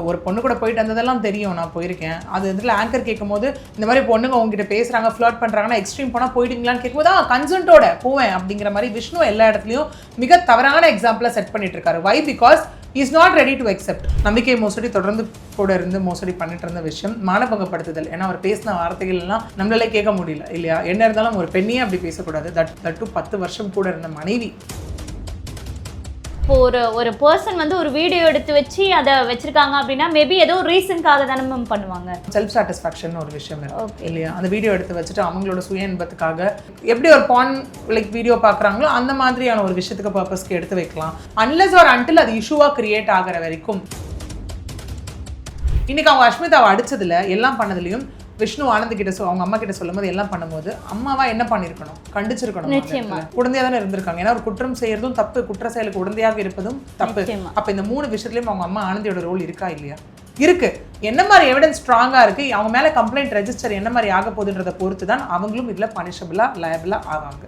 ஒரு பொண்ணு கூட போயிட்டு வந்ததெல்லாம் தெரியும், நான் போயிருக்கேன். அது இதில் ஆங்கர் கேட்கும் போது இந்த மாதிரி பொண்ணுங்க உங்ககிட்ட பேசுகிறாங்க, ஃப்ளர்ட் பண்ணுறாங்கன்னா எக்ஸ்ட்ரீம் போனால் போயிடுங்களான்னு கேட்கும்போது கன்சென்ட்டோட போவேன் அப்படிங்கிற மாதிரி விஷ்ணு எல்லா இடத்துலையும் மிக தவறான எக்ஸாம்பிளாக செட் பண்ணிட்டு இருக்காரு. Why? Because is not ready to accept. நம்பிக்கை மோசடி தொடர்ந்து கூட இருந்து மோசடி பண்ணிட்டு இருந்த விஷயம் மானபங்கப்படுத்துதல். ஏன்னா அவர் பேசின வார்த்தைகள் எல்லாம் நம்மளால கேட்க முடியல இல்லையா? என்ன இருந்தாலும் ஒரு பெண்ணையே அப்படி பேசக்கூடாது. தட் டு 10 வருஷம் கூட இருந்த மனைவி. இப்போ ஒரு பர்சன் வந்து ஒரு வீடியோ எடுத்து வச்சு அதை வச்சிருக்காங்க அப்படின்னா மேபி ஏதோ ரீசனுக்காக தானே மேம் பண்ணுவாங்க. செல்ஃப் சாட்டிஸ்ஃபேக்ஷன் ஒரு விஷயம் இருக்கு இல்லையா? அந்த வீடியோ எடுத்து வச்சுட்டு அவங்களோட சுய இன்பத்துக்காக எப்படி ஒரு பான் லைக் வீடியோ பார்க்குறாங்களோ அந்த மாதிரியான ஒரு விஷயத்துக்கு பர்பஸ்க்கு எடுத்து வைக்கலாம். அன்லெஸ் ஆர் அன்டில் அது இஷ்யூவாக கிரியேட் ஆகிற வரைக்கும். இன்னைக்கு அவங்க அஷ்மிதாவை அடிச்சதுல எல்லாம் பண்ணதுலையும் விஷ்ணு ஆனந்த் கிட்ட அவங்க அம்மா கிட்ட சொல்லும் போது எல்லாம் பண்ணும்போது அம்மாவா என்ன பண்ணிருக்கணும்? கண்டிச்சிருக்கணும். உடந்தையா தானே இருந்திருக்காங்க. ஏன்னா ஒரு குற்றம் செய்யறதும் தப்பு, குற்ற செயலுக்கு உடந்தையாக இருப்பதும் தப்பு. அப்ப இந்த 3 விஷயத்துலயும் அவங்க அம்மா ஆனந்தியோட ரோல் இருக்கா இல்லையா? இருக்கு. என்ன மாதிரி எவிடன்ஸ் ஸ்ட்ராங்கா இருக்கு, அவங்க மேல கம்ப்ளைண்ட் ரெஜிஸ்டர் என்ன மாதிரி ஆக போகுதுன்றதை பொறுத்து தான் அவங்களும் இதுல பனிஷபிளா லயபிளா ஆவாங்க.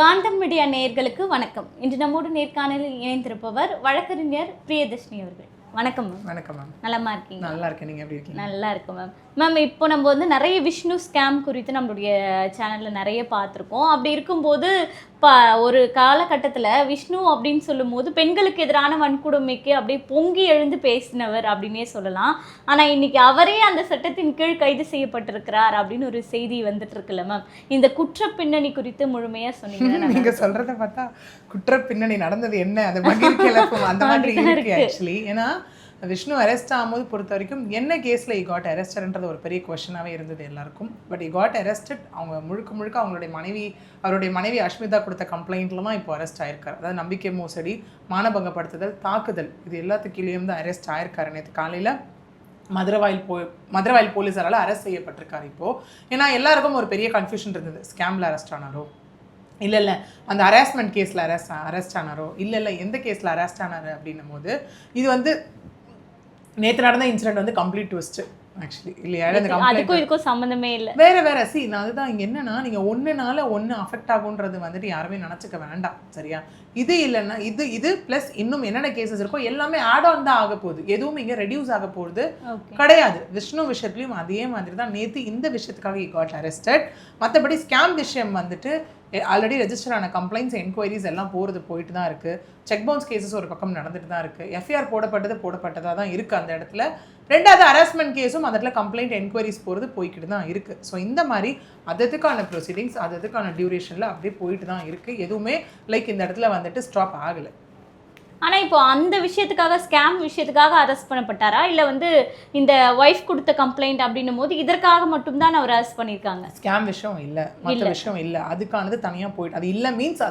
காந்தம் மீடியா நேயர்களுக்கு வணக்கம். இன்று நம்மோடு நேர்காணலில் இணைந்திருப்பவர் வழக்கறிஞர் பிரியதர்ஷினி அவர்கள். வணக்கம் மேம். வணக்கம் மேம். நலமா இருக்கீங்க? நல்லா இருக்கேன். நீங்க எப்படி இருக்கீங்க? நல்லா இருக்கும் மேம். மேம் இப்போ நம்ம வந்து நிறைய விஷ்ணு ஸ்கேம் குறித்து நம்மளுடைய சேனலில் நிறைய பார்த்துருக்கோம். அப்படி இருக்கும்போது ஒரு காலகட்டத்தில் விஷ்ணு அப்படின்னு சொல்லும் போது பெண்களுக்கு எதிரான வன்கொடுமைக்கு அப்படியே பொங்கி எழுந்து பேசினவர் அப்படின்னே சொல்லலாம். ஆனால் இன்னைக்கு அவரே அந்த சட்டத்தின் கீழ் கைது செய்யப்பட்டிருக்கிறார் அப்படின்னு ஒரு செய்தி வந்துட்டு இருக்குல்ல மேம். இந்த குற்ற பின்னணி குறித்து முழுமையாக சொன்னீங்க. நீங்க சொல்றதை பார்த்தா குற்ற பின்னணி நடந்தது என்ன அது மகிழ்ச்சி அந்த மாதிரி இருக்கு ஆக்சுவலி. ஏன்னா விஷ்ணு அரெஸ்ட் ஆகும்போது பொறுத்த வரைக்கும் என்ன கேஸில் இ காட் அரெஸ்டட்ன்றது ஒரு பெரிய கொஸ்டினாகவே இருந்தது எல்லாருக்கும். But E God arrested. அவங்க முழுக்க அவருடைய மனைவி அஷ்மிதா கொடுத்த கம்ப்ளைண்ட்ல தான் இப்போ அரெஸ்ட் ஆயிருக்காரு. அதாவது நம்பிக்கை மோசடி, மானபங்கப்படுத்துதல், தாக்குதல், இது எல்லாத்துக்கீழேயும் தான் அரெஸ்ட் ஆயிருக்காரு. நேற்று காலையில் மதுரவாயில் போலீஸாரால் அரெஸ்ட் செய்யப்பட்டிருக்காரு இப்போது. ஏன்னா எல்லாருக்கும் ஒரு பெரிய கன்ஃபியூஷன் இருந்தது, ஸ்கேமில் அரெஸ்ட் ஆனாரோ இல்லை அந்த ஹராஸ்மெண்ட் கேஸில் அரெஸ்ட் ஆனாரோ இல்லை எந்த கேஸில் அரெஸ்ட் ஆனார் அப்படின்னும் போது இது வந்து நேற்று நடந்த இன்சிடென்ட் வந்து கம்ப்ளீட் ட்விஸ்ட் ஆக்சுவலி இல்லையா? அதுக்கும் இதுக்கும் சம்மந்தமே இல்லை. வேற சி நான் அதுதான் இங்கே என்னன்னா, நீங்கள் ஒன்றுனால ஒன்று அஃபெக்ட் ஆகுன்றது வந்துட்டு யாருமே நினச்சிக்க வேண்டாம் சரியா? இது இல்லைன்னா இது ப்ளஸ் இன்னும் என்னென்ன கேசஸ் இருக்கோ எல்லாமே ஆட் ஆன் தான் ஆக போகுது. எதுவும் இங்கே ரெடியூஸ் ஆக போகிறது கிடையாது. விஷ்ணு விஷயத்துலையும் அதே மாதிரி தான். நேற்று இந்த விஷயத்துக்காக இ காட் அரெஸ்டட். மற்றபடி ஸ்கேம் விஷயம் வந்துட்டு ஆல்ரெடி ரெஜிஸ்டர் ஆன கம்ப்ளைண்ட்ஸ் என்கொயரிஸ் எல்லாம் போயிட்டு தான் இருக்குது. செக் பவுன்ஸ் கேசஸ் ஒரு பக்கம் நடந்துட்டு தான் இருக்குது. எஃப்ஐஆர் போடப்பட்டதாக தான் இருக்குது அந்த இடத்துல. ரெண்டாவது ஹராஸ்மெண்ட் கேஸும் அந்த இடத்துல கம்ப்ளைண்ட் என்கொயரிஸ் போய்கிட்டு தான் இருக்குது. ஸோ இந்த மாதிரி அதுக்கான ப்ரொசீடிங்ஸ் அதுக்கான டியூரேஷனில் அப்படியே போயிட்டு தான் இருக்குது. எதுவுமே லைக் இந்த இடத்துல வந்துட்டு ஸ்டாப் ஆகலை. ஆனால் இப்போ அந்த விஷயத்துக்காக ஸ்கேம் விஷயத்துக்காக அரெஸ்ட் பண்ணப்பட்டாரா இல்லை வந்து இந்த ஒய்ஃப் கொடுத்த கம்ப்ளைண்ட் அப்படின்னும் போது இதற்காக மட்டும்தான் அவர் அரெஸ்ட் பண்ணியிருக்காங்க? ஸ்கேம் விஷயம் இல்லை, மற்ற விஷயம் இல்லை, அதுக்கானது தனியாக போயிட்டு அது இல்லை மீன்ஸ்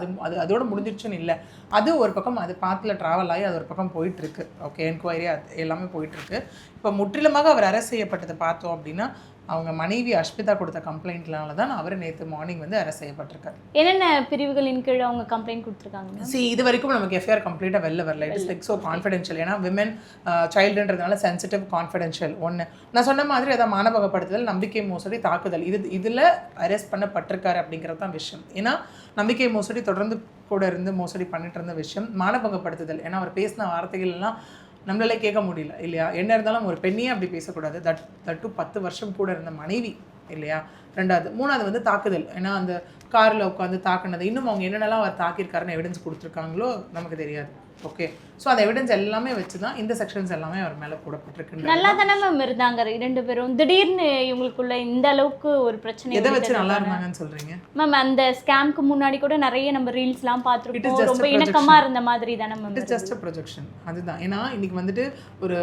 அதோட முடிஞ்சிருச்சுன்னு இல்லை. அது ஒரு பக்கம் அது பாத்தில் ட்ராவல் ஆகி அது ஒரு பக்கம் போயிட்டுருக்கு. ஓகே, என்கொயரி அது எல்லாமே போயிட்டுருக்கு. இப்போ முற்றிலுமாக அவர் அரெஸ்ட் செய்யப்பட்டதை பார்த்தோம் அப்படின்னா அவங்க மனைவி அஷ்மிதா கொடுத்த கம்ப்ளைண்ட்னால தான் அவர் நேற்று மார்னிங் வந்து அரெஸ்ட் செய்யப்பட்டிருக்காரு. என்னென்ன பிரிவுகளின் கீழ் அவங்க கம்ப்ளைண்ட் கொடுத்துருக்காங்க? இது வரைக்கும் நமக்கு எஃப்ஐஆர் கம்ப்ளீட்டாக வெளில வரல. It's like so confidential. ஏன்னா விமன் சைல்டுன்றதுனால சென்சிட்டிவ் கான்ஃபிடென்ஷியல். ஒன்று நான் சொன்ன மாதிரி அதான் மானபங்கப்படுத்துதல், நம்பிக்கை மோசடி, தாக்குதல், இதில் அரெஸ்ட் பண்ணப்பட்டிருக்காரு அப்படிங்கிறது தான் விஷயம். ஏன்னா நம்பிக்கை மோசடி தொடர்ந்து கூட இருந்து மோசடி பண்ணிட்டு இருந்த விஷயம் மானபங்கப்படுத்துதல். ஏன்னா அவர் பேசின வார்த்தைகள் எல்லாம் நம்மளால கேட்க முடியல இல்லையா? என்ன இருந்தாலும் ஒரு பெண்ணையே அப்படி பேசக்கூடாது. தட் டு 10 வருஷம் கூட இருந்த மனைவி இல்லையா? மூணாவது வந்து தாக்குதல். ஏன்னா அந்த காரில் உட்காந்து தாக்குனது இன்னும் அவங்க என்னென்னலாம் அவர் தாக்கியிருக்காருன்னு எவிடன்ஸ் கொடுத்துருக்காங்களோ நமக்கு தெரியாது. ஓகே, ஸோ அந்த எவிடன்ஸ் எல்லாமே வச்சு தான் இந்த செக்ஷன்ஸ் எல்லாமே அவர் மேலே போடப்பட்டிருக்கு. நல்லா தானே மேம் இருந்தாங்க 2 பேரும். திடீர்னு இவங்களுக்குள்ள இந்த அளவுக்கு ஒரு பிரச்சனை எதை வச்சு நல்லா இருந்தாங்கன்னு சொல்றீங்க மேம்? அந்த ஸ்கேம்க்கு முன்னாடி கூட நிறைய நம்ம ரீல்ஸ்லாம் பார்த்துருக்கோம். ரொம்ப இணக்கமாக இருந்த மாதிரி தானே ma'am? It's just a projection. அதுதான். ஏன்னா இன்னைக்கு வந்துட்டு ஒரு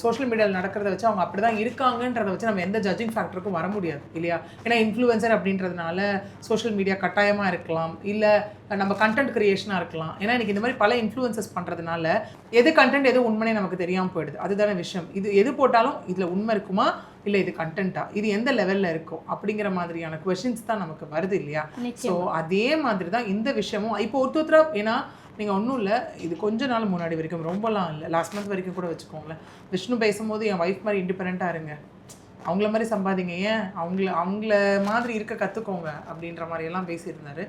சோஷியல் மீடியாவில் நடக்கிறத வச்சு அவங்க அப்படி தான் இருக்காங்கன்றதை வச்சு நம்ம எந்த ஜட்ஜிங் ஃபேக்டருக்கும் வர முடியாது இல்லையா? ஏன்னா இன்ஃப்ளூயன்சர் அப்படின்றதுனால சோஷியல் மீடியா கட்டாயமாக இருக்கலாம், இல்லை நம்ம கண்டென்ட் கிரியேஷனாக இருக்கலாம். ஏன்னா எனக்கு இந்த மாதிரி பல இன்ஃப்ளூயன்சஸ் பண்ணுறதுனால எது கண்டென்ட் எது உண்மையை நமக்கு தெரியாமல் போயிடுது. அதுதானே விஷயம். இது எது போட்டாலும் இதில் உண்மை இருக்குமா இல்லை இது கண்டென்ட்டா, இது எந்த லெவலில் இருக்கும் அப்படிங்கிற மாதிரியான கொஷின்ஸ் தான் நமக்கு வருது இல்லையா? ஸோ அதே மாதிரி தான் இந்த விஷயமும் இப்போ ஒருத்தராக. ஏன்னா நீங்கள் ஒன்றும் இல்லை, இது கொஞ்ச நாள் முன்னாடி வரைக்கும், ரொம்பலாம் இல்லை, லாஸ்ட் மந்த் வரைக்கும் கூட வச்சுக்கோங்களேன், விஷ்ணு பேசும்போது என் ஒய்ஃப் மாதிரி இண்டிபெண்ட்டாக இருங்க, அவங்கள மாதிரி சம்பாதிங்க, ஏன் அவங்கள மாதிரி இருக்க கற்றுக்கோங்க அப்படின்ற மாதிரியெல்லாம் பேசியிருந்தாரு.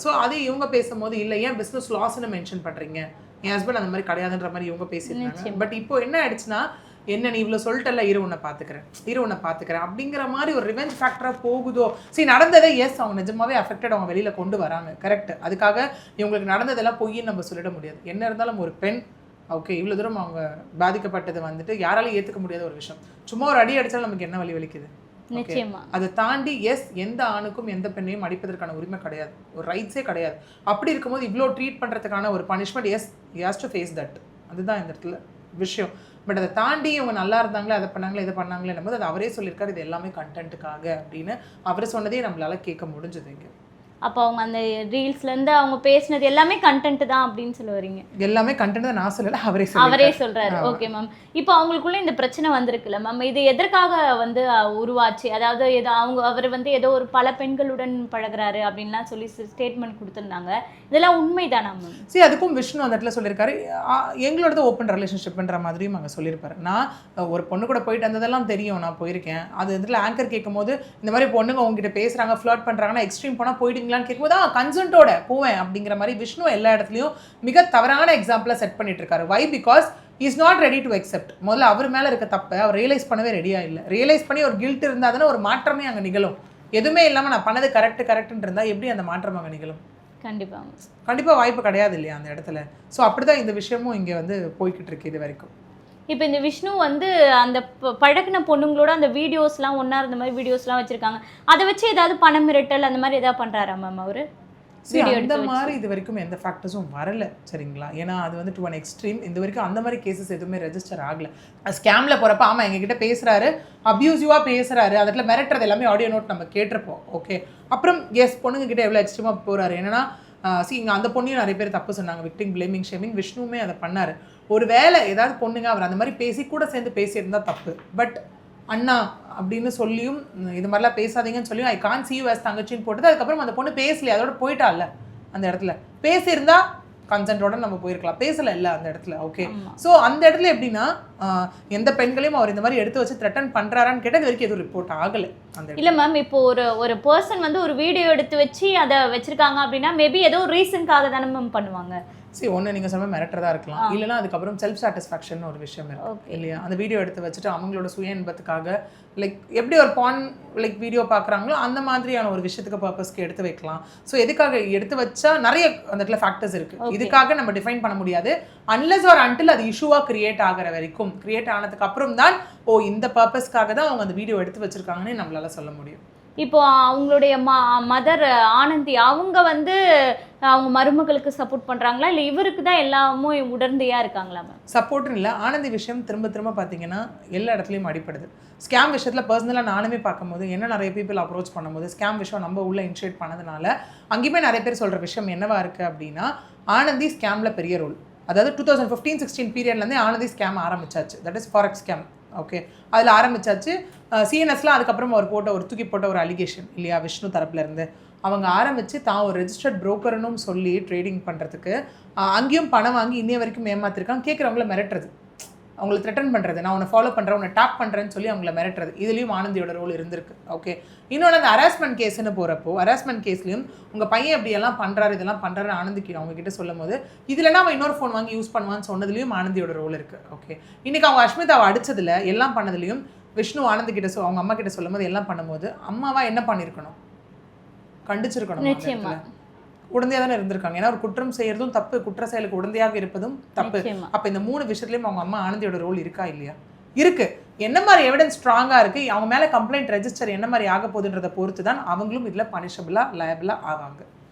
ஸோ அது இவங்க பேசும்போது இல்லை ஏன் பிஸ்னஸ் லாஸ்ன்னு மென்ஷன் பண்ணுறீங்க என் ஹஸ்பண்ட் அந்த மாதிரி கிடையாதுன்ற மாதிரி இவங்க பேசியிருந்தாங்க. பட் இப்போ என்ன ஆயிடுச்சுன்னா, என்ன நீ இவ்வளோ சொல்லிட்டல, இரு உன்னை பார்த்துக்கிறேன் அப்படிங்கிற மாதிரி ஒரு ரிவெஞ்ச் ஃபேக்டராக போகுதோ. சரி, நடந்ததே எஸ் அவங்க நிஜமாவே அஃபெக்டட் அவங்க வெளியில் கொண்டு வராங்க, கரெக்ட். அதுக்காக இவங்களுக்கு நடந்ததெல்லாம் பொய்ன்னு நம்ம சொல்லிட முடியாது. என்ன இருந்தாலும் ஒரு பெண் ஓகே இவ்வளோ தூரம் அவங்க பாதிக்கப்பட்டது வந்துட்டு யாராலையும் ஏற்றுக்க முடியாத ஒரு விஷயம். சும்மா ஒரு அடி அடித்தாலும் நமக்கு என்ன வலிக்குது. அதை தாண்டி எஸ் எந்த ஆணுக்கும் எந்த பெண்ணையும் அடிப்பதற்கான உரிமை கிடையாது, ஒரு ரைட்ஸே கிடையாது. அப்படி இருக்கும்போது இவ்வளோ ட்ரீட் பண்ணுறதுக்கான ஒரு punishment as you has to face that. அதுதான் இந்த இடத்துல விஷயம். பட் அதை தாண்டி இவங்க நல்லா இருந்தாங்களே, அதை பண்ணாங்களே, இதை பண்ணாங்களே போது அது அவரே சொல்லியிருக்காரு இது எல்லாமே கண்டென்ட்டுக்காக அப்படின்னு. அவர் சொன்னதே நம்மளால கேட்க முடிஞ்சது இங்கே. அப்போ அவங்க அந்த ரீல்ஸ்லேருந்து அவங்க பேசினது எல்லாமே கண்டென்ட் தான் அப்படின்னு சொல்ல வரீங்க? எல்லாமே கண்டென்ட் தான், நான் சொல்லலை, அவரே சொல்கிறாரு. Okay ma'am. இப்போ அவங்களுக்குள்ள இந்த பிரச்சனை வந்திருக்குல்ல மேம், இது எதற்காக வந்து உருவாச்சு? அதாவது அவர் வந்து ஏதோ ஒரு பல பெண்களுடன் பழகுறாரு அப்படின்லாம் சொல்லி ஸ்டேட்மெண்ட் கொடுத்துருந்தாங்க. இதெல்லாம் உண்மைதானா மேம்? சரி, அதுக்கும் விஷ்ணு அந்த இடத்துல சொல்லியிருக்காரு எங்களோடது ஓப்பன் ரிலேஷன்ஷிப்ன்ற மாதிரியும் அங்கே சொல்லியிருப்பாரு. நான் ஒரு பொண்ணு கூட போயிட்டு வந்ததெல்லாம் தெரியும், நான் போயிருக்கேன். அது இதில் ஆங்கர் கேட்கும் போது இந்த மாதிரி பொண்ணுங்க உங்ககிட்ட பேசுகிறாங்க, ஃப்ளர்ட் பண்ணுறாங்கன்னா எக்ஸ்ட்ரீம் போனால் போயிட்டீங்களான்னு கேட்கும்போது கன்சென்ட்டோட போவேன் அப்படிங்கிற மாதிரி விஷ்ணு எல்லா இடத்துலையும் மிக தவறான எக்ஸாம்பிளை செட் பண்ணிட்டு இருக்காரு. Why? Because is not ready to accept. முதல்ல அவர் மேலே இருக்க தப்பை அவர் ரியலைஸ் பண்ணவே ரெடியாக இல்லை. ரியலைஸ் பண்ணி ஒரு கில்ட் இருந்தால் தானே ஒரு மாற்றமே அங்கே நிகழும். எதுவுமே இல்லாமல் நான் பண்ணது கரெக்டுன்னு இருந்தால் எப்படி அந்த மாற்றம் அங்கே நிகழும்? கண்டிப்பாக வாய்ப்பு கிடையாது இல்லையா அந்த இடத்துல. ஸோ அப்படிதான் இந்த விஷயமும் இங்கே வந்து போய்கிட்டு இருக்கு இது வரைக்கும். இப்போ இந்த விஷ்ணு வந்து அந்த பழகின பொண்ணுங்களோட அந்த வீடியோஸ்லாம் ஒன்றா இருந்த மாதிரி வீடியோஸ்லாம் வச்சுருக்காங்க. அதை வச்சு ஏதாவது பணம் மிரட்டல் அந்த மாதிரி ஏதாவது பண்ணுறாரா மேம் அவர்? அந்த மாதிரி இது வரைக்கும் எந்த ஃபேக்டர்ஸும் வரல, சரிங்களா? ஏன்னா அது வந்து டு ஒன் எக்ஸ்ட்ரீம். இந்த வரைக்கும் அந்த மாதிரி கேசஸ் எதுவுமே ரெஜிஸ்டர் ஆகலை. ஸ்கேமில் போகிறப்ப ஆமாம் எங்ககிட்ட பேசுகிறாரு, அப்யூசிவாக பேசுகிறாரு, அதில் மிரட்டுறது எல்லாமே ஆடியோ நோட் நம்ம கேட்டிருப்போம். ஓகே, அப்புறம் எஸ் பொண்ணுங்க கிட்ட எவ்வளோ எக்ஸ்ட்ரீமாக போகிறாரு. என்னன்னா இங்கே அந்த பொண்ணையும் நிறைய பேர் தப்பு சொன்னாங்க, விக்டிம் பிளேமிங் ஷேமிங். விஷ்ணுவுமே அதை பண்ணார். ஒரு வேளை ஏதாவது பொண்ணுங்க அவர் அந்த மாதிரி பேசி கூட சேர்ந்து பேசியிருந்தா தப்பு. பட் அண்ணா அப்படின்னு சொல்லியும் இது மாதிரிலாம் பேசாதீங்கன்னு சொல்லியும் ஐ கான் see you as தங்கச்சின்னு போட்டது. அதுக்கப்புறம் அந்த பொண்ணு பேசலையே, அதோட போயிட்டால. அந்த இடத்துல பேசியிருந்தா கன்சென்ட்டோட நம்ம போயிருக்கலாம், பேசலை இல்லை அந்த இடத்துல. ஓகே, ஸோ அந்த இடத்துல எப்படின்னா எந்த பெண்களையும் அவர் இந்த மாதிரி எடுத்து வச்சு த்ரெட்டன் பண்ணுறாரான்னு கேட்டால் இது வரைக்கும் எதுவும் ரிப்போர்ட் ஆகலை அந்த. இல்லை மேம், இப்போ ஒரு பர்சன் வந்து ஒரு வீடியோ எடுத்து வச்சு அதை வச்சிருக்காங்க அப்படின்னா மேபி ஏதோ ஒரு ரீசனுக்காக தானே மேம் பண்ணுவாங்க. சரி, ஒன்று நீங்கள் சொன்ன மிரட்டுறதா இருக்கலாம், இல்லைனா அதுக்கப்புறம் செல்ஃப் சாட்டிஸ்ஃபேக்ஷன் ஒரு விஷயம் இருக்கு இல்லையா? அந்த வீடியோ எடுத்து வச்சுட்டு அவங்களோட சுய இன்பத்துக்காக லைக் எப்படி ஒரு பான் லைக் வீடியோ பார்க்குறாங்களோ அந்த மாதிரியான ஒரு விஷயத்துக்கு பர்பஸ்க்கு எடுத்து வைக்கலாம். ஸோ எதுக்காக எடுத்து வச்சா நிறைய அந்த இடத்துல ஃபேக்டர்ஸ் இருக்குது. இதுக்காக நம்ம டிஃபைன் பண்ண முடியாது அன்லெஸ் ஆர் அன்டில் அது இஷ்யூவாக கிரியேட் ஆகிற வரைக்கும். கிரியேட் ஆனதுக்கு அப்புறம் தான் இந்த பர்பஸ்க்காக தான் அவங்க அந்த வீடியோ எடுத்து வச்சுருக்காங்கன்னு நம்மளால சொல்ல முடியும். இப்போ அவங்களுடைய மதர் ஆனந்தி அவங்க வந்து அவங்க மருமகளுக்கு சப்போர்ட் பண்ணுறாங்களா, இல்லை இவருக்கு தான் எல்லாமும் உடந்தையாக இருக்காங்களா மேம்? சப்போர்ட்னு இல்லை, ஆனந்தி விஷயம் திரும்ப பார்த்தீங்கன்னா எல்லா இடத்துலையும் அடிப்படுது. ஸ்கேம் விஷயத்தில் பர்சனலாக நானுமே பார்க்கும்போது என்ன நிறைய பீப்புள் அப்ரோச் பண்ணும்போது ஸ்கேம் விஷயம் நம்ம உள்ள இனிஷியேட் பண்ணதுனால அங்கேயுமே நிறைய பேர் சொல்கிற விஷயம் என்னவா இருக்குது அப்படின்னா, ஆனந்தி ஸ்கேமில் பெரிய ரோல். அதாவது 2015-16 பீரியட்லேருந்தே ஆனந்தி ஸ்கேம் ஆரம்பிச்சாச்சு. That is forex scam. Okay, அதில் ஆரம்பிச்சாச்சு. சிஎன்எஸ்லாம் அதுக்கப்புறம் அவர் தூக்கி போட்ட ஒரு அலிகேஷன் இல்லையா விஷ்ணு தரப்புலேருந்து. அவங்க ஆரம்பித்து தான் ஒரு ரெஜிஸ்டர்ட் புரோக்கர்னும் சொல்லி ட்ரேடிங் பண்ணுறதுக்கு அங்கேயும் பணம் வாங்கி இன்னைய வரைக்கும் ஏமாத்திருக்காங்க. கேட்குறவங்கள மிரட்டுறது, அவங்களை த்ரெட்டன் பண்ணுறது, நான் உன்னை ஃபாலோ பண்ணுறேன், உன்னை டாக் பண்ணுறேன்னு சொல்லி அவங்கள மிரட்டுறது. இதுலேயும் ஆனந்தியோட ரோல் இருந்திருக்கு. ஓகே, இன்னொன்று அந்த ஹராஸ்மெண்ட் கேஸ்ன்னு போகிறப்போ ஹராஸ்மெண்ட் கேஸ்லையும் உங்கள் பையன் எப்படியெல்லாம் பண்ணுறாரு இதெல்லாம் பண்ணுறாரு ஆனந்திக்கு அவங்ககிட்ட சொல்லும் போது இதுலனா அவன் இன்னொரு ஃபோன் வாங்கி யூஸ் பண்ணுவான்னு சொன்னதுலேயும் ஆனந்தியோட ரோல் இருக்குது. ஓகே, இன்றைக்கி அவங்க அஷ்மிதாவை அடித்ததில் எல்லாம் பண்ணதுலேயும் விஷ்ணு ஆனந்திக்கிட்ட அவங்க அம்மா கிட்ட சொல்லும் போது எல்லாம் பண்ணும்போது அம்மாவா என்ன பண்ணியிருக்கணும்? கண்டிச்சிருக்கணும். உடந்தையாக தானே இருந்திருக்காங்க. ஏன்னா ஒரு குற்றம் செய்யறதும் தப்பு, குற்ற செயலுக்கு உடந்தையாக இருப்பதும் தப்பு. அப்போ இந்த 3 விஷயத்துலையும் அவங்க அம்மா ஆனந்தியோட ரோல் இருக்கா இல்லையா? இருக்கு. என்ன மாதிரி எவிடன்ஸ் ஸ்ட்ராங்காக இருக்குது, அவங்க மேலே கம்ப்ளைண்ட் ரெஜிஸ்டர் என்ன மாதிரி ஆக போகுதுன்றதை பொறுத்து தான் அவங்களும் இதில் பனிஷபிளாக லயபிளாக ஆவாங்க.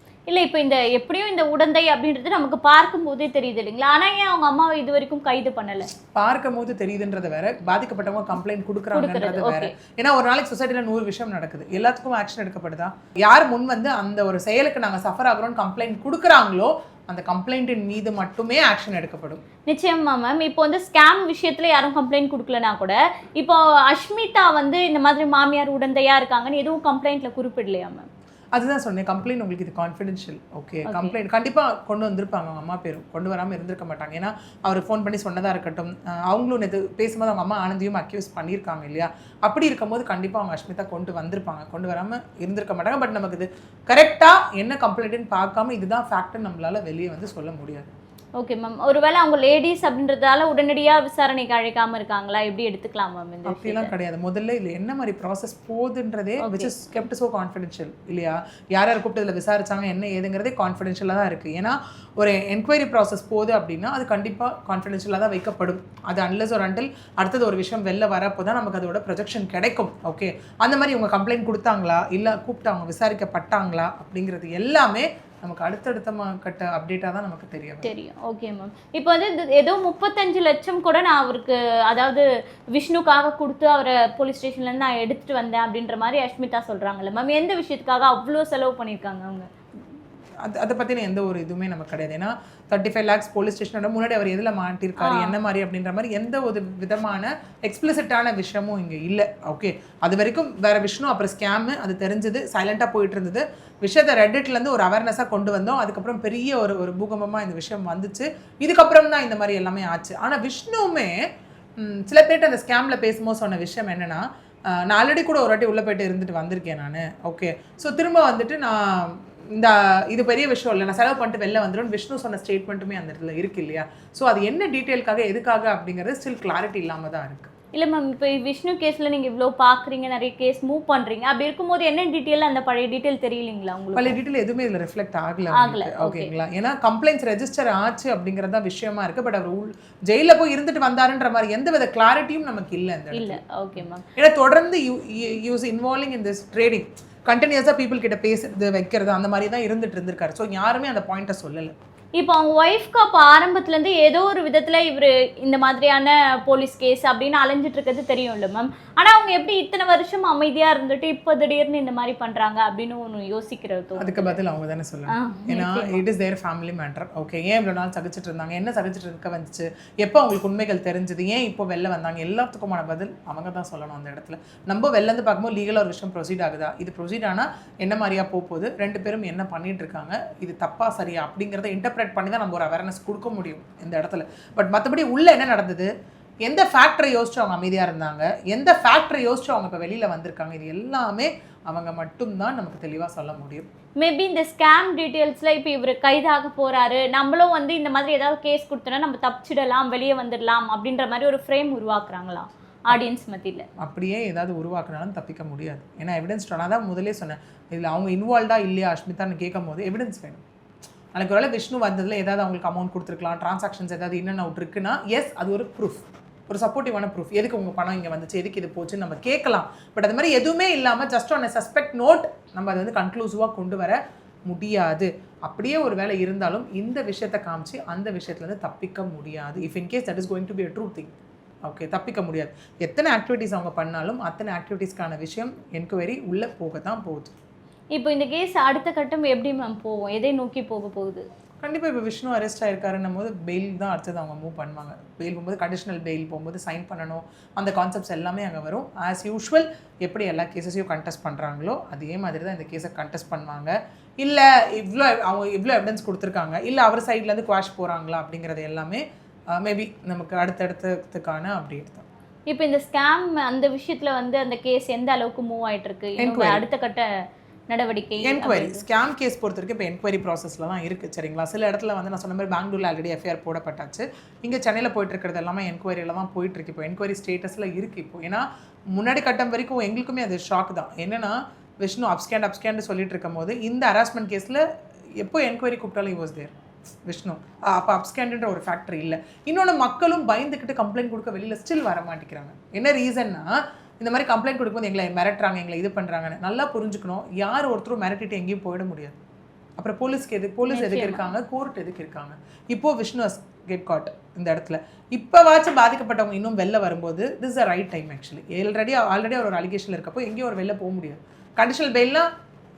இல்லை, இப்போ இந்த எப்படியும் இந்த உடந்தை அப்படின்றது நமக்கு பார்க்கும் போதே தெரியுது இல்லைங்களா? ஆனால் ஏன் அவங்க அம்மாவை இது வரைக்கும் கைது பண்ணலை? பார்க்கும் போது தெரியுதுன்றது வேற, பாதிக்கப்பட்டவங்க கம்ப்ளைண்ட் கொடுக்குறாங்கன்றது வேற. ஏன்னா ஒரு நாளைக்கு சொசைட்டியில் 100 விஷயம் நடக்குது, எல்லாத்துக்கும் ஆக்ஷன் எடுக்கப்படுதா? யார் முன் வந்து அந்த ஒரு செயலுக்கு நாங்கள் சஃபர் ஆகிறோம்னு கம்ப்ளைண்ட் கொடுக்குறாங்களோ அந்த கம்ப்ளைண்ட்டின் மீது மட்டுமே ஆக்ஷன் எடுக்கப்படும். நிச்சயமா மேம். இப்போ வந்து ஸ்கேம் விஷயத்துல யாரும் கம்ப்ளைண்ட் கொடுக்கலனா கூட இப்போ அஷ்மிதா வந்து இந்த மாதிரி மாமியார் உடந்தையா இருக்காங்கன்னு எதுவும் கம்ப்ளைண்ட்ல குறிப்பிடலையா மேம்? அதுதான் சொன்னேன், கம்ப்ளைண்ட் உங்களுக்கு இது கான்ஃபிடென்ஷியல். ஓகே, கம்ப்ளைண்ட் கண்டிப்பாக கொண்டு வந்திருப்பாங்க, அவங்க அம்மா பேரும் கொண்டு வராமல் இருந்திருக்க மாட்டாங்க. ஏன்னா அவர் ஃபோன் பண்ணி சொன்னதாக இருக்கட்டும், அவங்களும் நேற்று பேசும்போது அவங்க அம்மா ஆனந்தியும் அக்யூஸ் பண்ணியிருக்காங்க இல்லையா? அப்படி இருக்கும்போது கண்டிப்பாக அவங்க அஷ்மிதா கொண்டு வந்திருப்பாங்க, கொண்டு வராமல் இருந்திருக்க மாட்டாங்க. பட் நமக்கு இது கரெக்டாக என்ன கம்ப்ளைண்ட்டுன்னு பார்க்காம இதுதான் ஃபேக்ட்னு நம்மளால் வெளியே வந்து சொல்ல முடியாது. Okay ma'am. ஒருவேளை அவங்க லேடிஸ் அப்படின்றதால உடனடியாக விசாரணைக்கு அழைக்காம இருக்காங்களா, எப்படி எடுத்துக்கலாம் மேம் இந்த அப்படிலாம் கிடையாது. முதல்ல இல்லை என்ன மாதிரி ப்ராசஸ் போகுதுன்றதே which is kept so confidential இல்லையா. யார் யார் கூப்பிட்டு இதில் விசாரிச்சாங்க என்ன ஏதுங்கிறதே கான்ஃபிடென்ஷியலாக தான் இருக்குது. ஏன்னா ஒரு என்கொயரி ப்ராசஸ் போகுது அப்படின்னா அது கண்டிப்பாக கான்ஃபிடென்ஷியலாக தான் வைக்கப்படும். அது அன்லெஸ் ஒரு அண்டில் அடுத்தது ஒரு விஷயம் வெளில வரப்போ தான் நமக்கு அதோட ப்ரொஜெக்ஷன் கிடைக்கும். ஓகே, அந்த மாதிரி இவங்க கம்ப்ளைண்ட் கொடுத்தாங்களா இல்லை கூப்பிட்டு அவங்க விசாரிக்கப்பட்டாங்களா அப்படிங்கிறது எல்லாமே நமக்கு அடுத்தடுத்த கட்ட அப்டேட்டாக தான் நமக்கு தெரியும். Okay ma'am. இப்போ வந்து ஏதோ 35 லட்சம் கூட நான் அவருக்கு, அதாவது விஷ்ணுக்காக கொடுத்து அவரை போலீஸ் ஸ்டேஷன்லேருந்து நான் எடுத்துகிட்டு வந்தேன் அப்படின்ற மாதிரி அஷ்மிதா சொல்கிறாங்கல்ல மேம். எந்த விஷயத்துக்காக அவ்வளோ செலவு பண்ணியிருக்காங்க அவங்க? அதை பற்றின எந்த ஒரு இதுவுமே நமக்கு கிடையாது. ஏன்னா 35 lakhs போலீஸ் ஸ்டேஷனோட முன்னாடி அவர் எதில் மாட்டிருக்காரு என்ன மாதிரி அப்படின்ற மாதிரி எந்த ஒரு விதமான எக்ஸ்பிளிசிட்டான விஷயமும் இங்கே இல்லை. ஓகே, அது வரைக்கும் வேற விஷ்ணு அப்புறம் ஸ்கேமு அது தெரிஞ்சது, சைலண்டாக போயிட்டு இருந்தது. விஷயத்தை ரெட்டிட்லேருந்து ஒரு அவேர்னஸாக கொண்டு வந்தோம். அதுக்கப்புறம் பெரிய ஒரு பூகம்பமாக இந்த விஷயம் வந்துச்சு. இதுக்கப்புறம் தான் இந்த மாதிரி எல்லாமே ஆச்சு. ஆனால் விஷ்ணுவுமே சில பேர்ட்டு அந்த ஸ்கேமில் பேசும்போது சொன்ன விஷயம் என்னென்னா, நான் ஆல்ரெடி கூட ஒரு வாட்டி உள்ளே போயிட்டு இருந்துட்டு வந்திருக்கேன் நான். ஓகே, ஸோ திரும்ப வந்துட்டு நான் இது பெரிய விஷயம் இல்லை, நான் செலவு பண்ணிட்டு வெளில வந்துடும் விஷ்ணு சொன்ன ஸ்டேட்மெண்ட்டுமே அந்த இடத்துல இருக்கு இல்லையா. ஸோ அது என்ன டீட்டெயிலுக்காக எதுக்காக அப்படிங்கிறது ஸ்டில் கிளாரிட்டி இல்லாமல் தான் இருக்குது. இல்லை மேம், இப்போ விஷ்ணு கேஸில் நீங்கள் இவ்வளோ பார்க்குறீங்க, நிறைய கேஸ் மூவ் பண்ணுறீங்க, அப்படி இருக்கும்போது என்ன டீட்டெயில் அந்த பழைய டீட்டெயில் தெரியலைங்களா உங்களுக்கு? பழைய டீட்டெயில் எதுவுமே இதில் ரிஃப்ளெக்ட் ஆகல. ஓகேங்களா, ஏன்னா கம்ப்ளைண்ட்ஸ் ரெஜிஸ்டர் ஆச்சு அப்படிங்கிறது தான் விஷயமா இருக்குது. பட் அவர் ஜெயிலில் போய் இருந்துட்டு வந்தாருன்ற மாதிரி எந்த வித கிளாரிட்டியும் நமக்கு இல்லை அந்த இல்லை. Okay ma'am. ஏன்னா தொடர்ந்து use involving in this trading கண்டினியூஸாக பீப்புள் கிட்ட பேசுறது வைக்கிறது அந்த மாதிரி தான் இருந்திருக்காரு. ஸோ யாருமே அந்த பாயிண்ட்டை சொல்லலை. இப்போ அவங்க ஒய்ஃப்க்கு அப்போ ஆரம்பத்துலேருந்து ஏதோ ஒரு விதத்தில் இவர் இந்த மாதிரியான போலீஸ் கேஸ் அப்படின்னு அலைஞ்சிட்டு இருக்கிறது தெரியும் இல்லை மேம். ஆனால் அவங்க எப்படி இத்தனை வருஷம் அமைதியாக இருந்துட்டு இப்போ திடீர்னு இந்த மாதிரி பண்ணுறாங்க அப்படின்னு ஒன்று யோசிக்கிறது? அதுக்கு பதில் அவங்க தானே சொல்லணும். ஏன்னா it is their family matter. Okay, ஏன் இவ்வளோ நாள் சகிச்சுட்டு இருந்தாங்க, என்ன சகிச்சுட்டு இருக்க வந்துச்சு, எப்போ அவங்களுக்கு உண்மைகள் தெரிஞ்சது, ஏன் இப்போ வெளில வந்தாங்க, எல்லாத்துக்குமான பதில் அவங்க தான் சொல்லணும் அந்த இடத்துல. நம்ம வெளிலேருந்து பார்க்கும்போது லீகலாக ஒரு விஷயம் ப்ரொசீட் ஆகுதா, இது ப்ரொசீட் ஆனால் என்ன மாதிரியா போகுது, ரெண்டு பேரும் என்ன பண்ணிட்டு இருக்காங்க, இது தப்பா சரியா அப்படிங்கிறத இன்டர்பிரேட் பண்ணி தான் நம்ம ஒரு அவேர்னஸ் கொடுக்க முடியும் இந்த இடத்துல. பட் மற்றபடி உள்ள என்ன நடந்தது, எந்த ஃபேக்டரை யோசிச்சு அவங்க அமைதியாக இருந்தாங்க, எந்த ஃபேக்டரை யோசிச்சு அவங்க இப்போ வெளியில் வந்திருக்காங்க, இது எல்லாமே அவங்க மட்டும்தான் நமக்கு தெளிவாக சொல்ல முடியும். மேபி இந்த ஸ்கேம் டீட்டெயில்ஸில் இப்போ இவர் கைதாக போகிறாரு, நம்மளும் வந்து இந்த மாதிரி ஏதாவது கேஸ் கொடுத்தோன்னா நம்ம தப்பிச்சிடலாம், வெளியே வந்துடலாம் அப்படின்ற மாதிரி ஒரு ஃப்ரேம் உருவாக்குறாங்களா ஆடியன்ஸ் மத்தியில்? அப்படியே ஏதாவது உருவாக்குனாலும் தப்பிக்க முடியாது. ஏன்னா எவிடன்ஸ் நான் தான் முதலே சொன்னேன், இதில் அவங்க இன்வால்வ்டா இல்லையா அஷ்மிதான்னு கேட்கும் போது எவிடன்ஸ் வேணும். எனக்கு ஒரு வேளை விஷ்ணு வந்ததில் ஏதாவது அவங்களுக்கு அமௌண்ட் கொடுத்துருக்கலாம், டிரான்சாக்ஷன்ஸ் ஏதாவது இன்னும் அவுட் இருக்குன்னா எஸ், அது ஒரு ப்ரூஃப், ஒரு சப்போர்ட்டிவான ப்ரூஃப். எதுக்கு உங்கள் பணம் இங்கே வந்துச்சு, எதுக்கு இது போச்சுன்னு நம்ம கேட்கலாம். பட் அது மாதிரி எதுவுமே இல்லாமல் ஜஸ்ட் ஆன் சஸ்பெக்ட் நோட் நம்ம அதை வந்து கன்க்ளூசிவாக கொண்டு வர முடியாது. அப்படியே ஒரு வேலை இருந்தாலும் இந்த விஷயத்தை காமிச்சு அந்த விஷயத்துலேருந்து தப்பிக்க முடியாது. If in case that is going to be a true thing, okay, தப்பிக்க முடியாது. எத்தனை ஆக்டிவிட்டீஸ் அவங்க பண்ணாலும் அத்தனை ஆக்டிவிட்டீஸ்க்கான விஷயம் என்கொயரி உள்ளே போக தான் போகுது. இப்போ இந்த கேஸ் அடுத்த கட்டம் எப்படி மேம் போகும், எதை நோக்கி போக போகுது? கண்டிப்பாக இப்போ விஷ்ணு அரெஸ்ட் ஆயிருக்காருன்னும் போது பெயில் தான் அடுத்தது அவங்க மூவ் பண்ணுவாங்க. பெயில் போகும்போது கண்டிஷனல் பெயில் போகும்போது சைன் பண்ணணும், அந்த கான்செப்ட்ஸ் எல்லாமே அங்கே வரும். ஆஸ் யூஷுவல் எப்படி எல்லா கேஸஸையும் கண்டெஸ்ட் பண்ணுறாங்களோ அதே மாதிரி தான் இந்த கேஸை கண்டெஸ்ட் பண்ணுவாங்க. இல்லை அவங்க இவ்வளோ எவிடன்ஸ் கொடுத்துருக்காங்க, இல்லை அவர் சைட்லேருந்து குவாஷ் போகிறாங்களா அப்படிங்கிறது எல்லாமே மேபி நமக்கு அடுத்தடுத்ததுக்கான அப்டேட் தான். இப்போ இந்த ஸ்கேம் அந்த விஷயத்தில் வந்து அந்த கேஸ் எந்த அளவுக்கு மூவ் ஆகிட்டு இருக்கு, அடுத்த கட்ட நடவடிக்கை? என்கொயரி ஸ்கேம் கேஸ் பொறுத்த வரைக்கும் இப்போ என்கொயரி ப்ராசஸில் தான் இருக்குது. சரிங்களா, சில இடத்துல வந்து நான் சொன்ன மாதிரி பெங்களூரில் ஆல்ரெடி எஃப்ஐஆர் போடப்பட்டாச்சு. இங்கே சென்னையில் போயிட்டு இருக்கிறது எல்லாமே என்கொயரியில் தான் போயிட்டுருக்கு. இப்போ என்கொயரி ஸ்டேட்டஸில் இருக்குது இப்போ. ஏன்னா முன்னாடி கட்டம் வரைக்கும் எங்களுக்குமே அது ஷாக் தான். என்னென்னா விஷ்ணு அப்ஸ்கேண்ட் சொல்லிட்டு இருக்கும் போது இந்த ஹராஸ்மெண்ட் கேஸில் எப்போ என்கொயரி கூப்பிட்டாலும் வாஸ் தேர் விஷ்ணு. அப்போ அப்ஸ்கேண்டுன்ற ஒரு ஃபேக்டர் இல்லை. இன்னொன்று மக்களும் பயந்துக்கிட்டு கம்ப்ளைண்ட் கொடுக்க வெளியில் ஸ்டில் வர மாட்டேங்கிறாங்க. என்ன ரீசன்னா, இந்த மாதிரி கம்ப்ளைண்ட் கொடுக்கும்போது எங்களை மிரட்டுறாங்க, எங்களை இது பண்ணுறாங்கன்னு நல்லா புரிஞ்சுக்கணும். யார் ஒருத்தரும் மிரட்டிட்டு எங்கேயும் போயிட முடியாது. அப்புறம் போலீஸ் எதுக்கு இருக்காங்க, கோர்ட் எதுக்கு இருக்காங்க. இப்போது விஷ்ணு கெட் காட் இந்த இடத்துல. இப்போவாச்சும் பாதிக்கப்பட்டவங்க இன்னும் வெளில வரும்போது this a right time. Actually already ஒரு அலிகேஷனில் இருக்கப்போ எங்கேயும் ஒரு வெளில போக முடியாது. கண்டிஷனல் பெயில்லாம்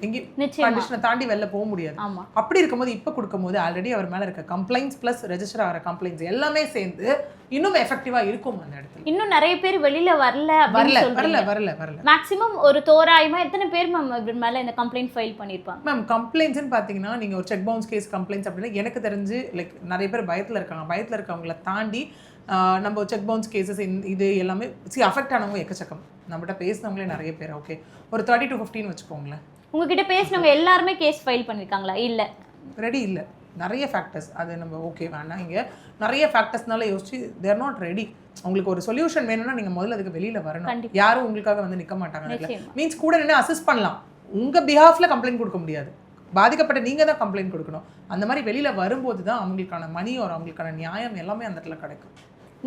எங்கேயும் கண்டிஷனை தாண்டி வெளில போக முடியாது. அப்படி இருக்கும்போது இப்போ கொடுக்கும்போது ஆல்ரெடி அவர் மேலே இருக்க கம்ப்ளைண்ட்ஸ் ப்ளஸ் ரெஜிஸ்டர் ஆகிற கம்ப்ளைண்ட்ஸ் எல்லாமே சேர்ந்து இன்னும் எஃபெக்டிவாக இருக்கும் அந்த இடத்துல. இன்னும் நிறைய பேர் வெளியில வரல. மேக்ஸிமம் ஒரு தோராயமா எத்தனை பேர் மேம் இவர் மேலே இந்த கம்ப்ளைண்ட் ஃபைல் பண்ணியிருப்பாங்க? மேம் கம்ப்ளைண்ட்ஸ்ன்னு பார்த்தீங்கன்னா நீங்கள் ஒரு செக் பவுன்ஸ் கேஸ் கம்ப்ளைண்ட்ஸ் அப்படின்னா எனக்கு தெரிஞ்சு லைக் நிறைய பேர் பயத்தில் இருக்காங்க. பயத்தில் இருக்கவங்கள தாண்டி நம்ம செக் பவுன்ஸ் கேசஸ் இது எல்லாமே அஃபெக்ட் ஆனவங்க எக்கச்சக்கம். நம்மகிட்ட பேசினவங்களே நிறைய பேர். ஓகே, ஒரு 30 to 15 வச்சுக்கோங்களேன். உங்ககிட்ட பேசினவங்க எல்லாருமே கேஸ் ஃபைல் பண்ணியிருக்காங்களா? இல்லை, ரெடி இல்லை. நிறைய ஃபேக்டர்ஸ். அது நம்ம ஓகே வேணாம், இங்கே நிறைய ஃபேக்டர்ஸ்னால யோசிச்சு தேர் நாட் ரெடி. உங்களுக்கு ஒரு சொல்யூஷன் வேணும்னா நீங்கள் முதல்ல அதுக்கு வெளியில் வரணும். யாரும் உங்களுக்காக வந்து நிற்க மாட்டாங்க. மீன்ஸ் கூட நின்று அசிஸ்ட் பண்ணலாம், உங்கள் பிஹாஃபில் கம்ப்ளைண்ட் கொடுக்க முடியாது. பாதிக்கப்பட்ட நீங்கள் தான் கம்ப்ளைண்ட் கொடுக்கணும். அந்த மாதிரி வெளியில் வரும்போது தான் அவங்களுக்கான மணி ஒரு அவங்களுக்கான நியாயம் எல்லாமே அந்த இடத்துல கிடைக்கும்.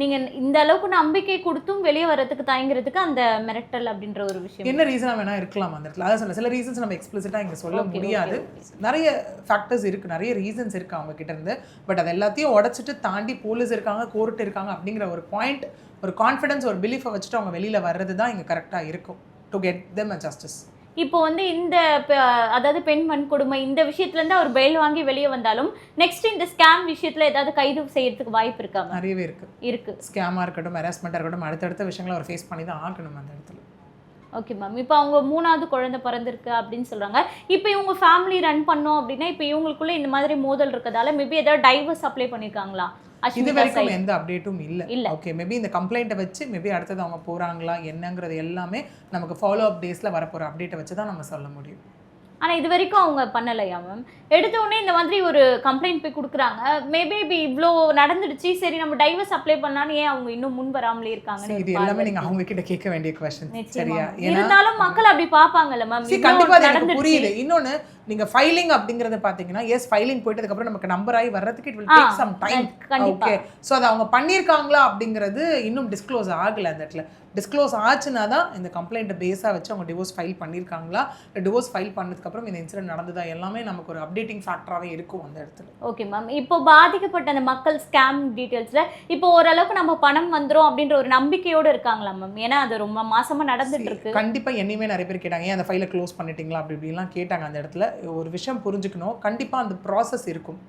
நீங்கள் இந்த அளவுக்கு நம்பிக்கை கொடுத்தும் வெளியே வரதுக்கு தயங்குறதுக்கு அந்த மிரட்டல் அப்படின்ற ஒரு விஷயம் என்ன ரீசனாக வேணா இருக்கலாம் அந்த இடத்துல. அதான் சொன்ன சில ரீசன்ஸ் நம்ம எக்ஸ்பிளிசிட்டாக இங்கே சொல்ல முடியாது. நிறைய ஃபேக்டர்ஸ் இருக்குது, நிறைய ரீசன்ஸ் இருக்குது அவங்க கிட்ட இருந்து. பட் அது எல்லாத்தையும் உடச்சிட்டு தாண்டி போலீஸ் இருக்காங்க, கோர்ட் இருக்காங்க அப்படிங்கிற ஒரு பாயிண்ட், ஒரு கான்ஃபிடன்ஸ், ஒரு பிலீஃபை வச்சுட்டு அவங்க வெளியில் வர்றது தான் இங்கே கரெக்டாக இருக்கும் to get them a justice. இப்போ வந்து இந்த அதாவது பெண் வன்கொடுமை இந்த விஷயத்துலேருந்து அவர் பெயில் வாங்கி வெளியே வந்தாலும் நெக்ஸ்ட் இந்த ஸ்கேம் விஷயத்தில் ஏதாவது கைது செய்யறதுக்கு வாய்ப்பு இருக்கா? நிறையவே இருக்கு. ஸ்கேமாக இருக்கட்டும், ஹராஸ்மெண்ட்டாக இருக்கட்டும், அடுத்தடுத்த விஷயங்களை அவர் ஃபேஸ் பண்ணி தான் ஆகணும் அந்த இடத்துல. ஓகே மேம், இப்போ அவங்க 3வது குழந்தை பிறந்திருக்கு அப்படின்னு சொல்கிறாங்க. இப்போ இவங்க ஃபேமிலி ரன் பண்ணோம் அப்படின்னா இப்போ இவங்களுக்குள்ள இந்த மாதிரி மோதல் இருக்கிறதால மேபி ஏதாவது டைவர்ஸ் அப்ளை பண்ணியிருக்காங்களா? இது வரைக்கும் எந்த அப்டேட்டும் இல்லை. ஓகே, மேபி இந்த கம்ப்ளைண்ட்டை வச்சு மேபி அடுத்தது அவங்க போகிறாங்களா என்னங்கிறது எல்லாமே நமக்கு ஃபாலோ அப் டேஸில் வரப்போகிற அப்டேட்டை வச்சு தான் நம்ம சொல்ல முடியும். ஆனால் இது வரைக்கும் அவங்க பண்ணலையா மேம்? எடுத்த உடனே இந்த மாதிரி ஒரு கம்ப்ளைண்ட் போய் கொடுக்குறாங்க, மேபி இப்போ இவ்வளோ நடந்துடுச்சு, சரி நம்ம டைவர்ஸ் அப்ளை பண்ணான்னு ஏன் அவங்க இன்னும் முன் வராமலே இருக்காங்க? இது எல்லாமே நீங்கள் அவங்க கிட்ட கேட்க வேண்டிய கொஸ்டின். சரியா? இருந்தாலும் மக்கள் அப்படி பார்ப்பாங்கல்ல மேம். கண்டிப்பாக எனக்கு புரியுது. இன்னொன்று நீங்கள் ஃபைலிங் அப்படிங்கிறத பார்த்தீங்கன்னா, எஸ் ஃபைலிங் போயிட்டதுக்கப்புறம் நமக்கு நம்பர் ஆகி வர்றதுக்கு it will take some time. Okay, so அதை அவங்க பண்ணியிருக்காங்களா அப்படிங்கிறது இன்னும் டிஸ்க்ளோஸ் ஆகலை. அந்த இடத்துல டிஸ்க்ளோஸ் ஆச்சுன்னா தான் இந்த கம்ப்ளைண்ட்டை பேஸாக வச்சு அவங்க டிவோர்ஸ் ஃபைல் பண்ணியிருக்காங்களா, இல்லை டிவோர்ஸ் ஃபைல் பண்ணதுக்கப்புறம் இந்த இன்சிடென்ட் நடந்ததா, எல்லாமே நமக்கு ஒரு அப்டேட்டிங் ஃபேக்டராகவே இருக்கும் அந்த இடத்துல. ஓகே மேம், இப்போ பாதிக்கப்பட்ட அந்த மக்கள் ஸ்கேம் டீட்டெயில்ஸில் இப்போ ஓரளவுக்கு நம்ம பணம் வந்துடும் அப்படின்ற ஒரு நம்பிக்கையோடு இருக்காங்களா மேம்? ஏன்னா அது ரொம்ப மாசமாக நடந்துட்டு இருக்கு. கண்டிப்பாக என்னையுமே நிறைய பேர் கேட்டாங்க, ஏன் அந்த ஃபைலை க்ளோஸ் பண்ணிட்டீங்களா அப்படி இப்படிலாம் கேட்டாங்க. அந்த இடத்துல ஒரு விஷயம் புரிஞ்சுக்கணும், கண்டிப்பாக அந்த ப்ராசஸ் இருக்கும்,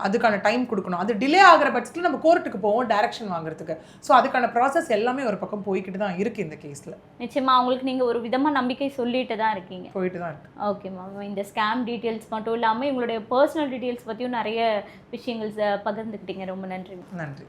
அதுக்கான டைம் கொடுக்கணும். அது டிலே ஆகிற பட்சத்தில் நம்ம கோர்ட்டுக்கு போவோம் டைரக்ஷன் வாங்குறதுக்கு. ஸோ அதுக்கான ப்ராசஸ் எல்லாமே ஒரு பக்கம் போய்கிட்டு தான் இருக்குது இந்த கேஸில். நிச்சயமாக அவங்களுக்கு நீங்கள் ஒரு விதமாக நம்பிக்கை சொல்லிட்டு தான் இருக்கீங்க. போயிட்டு தான் இருக்கு. ஓகே மேம், இந்த ஸ்கேம் டீட்டெயில்ஸ் மட்டும் இல்லாமல் எங்களுடைய பர்சனல் டீட்டெயில்ஸ் பற்றியும் நிறைய விஷயங்கள் பகிர்ந்துக்கிட்டீங்க. ரொம்ப நன்றி. நன்றி.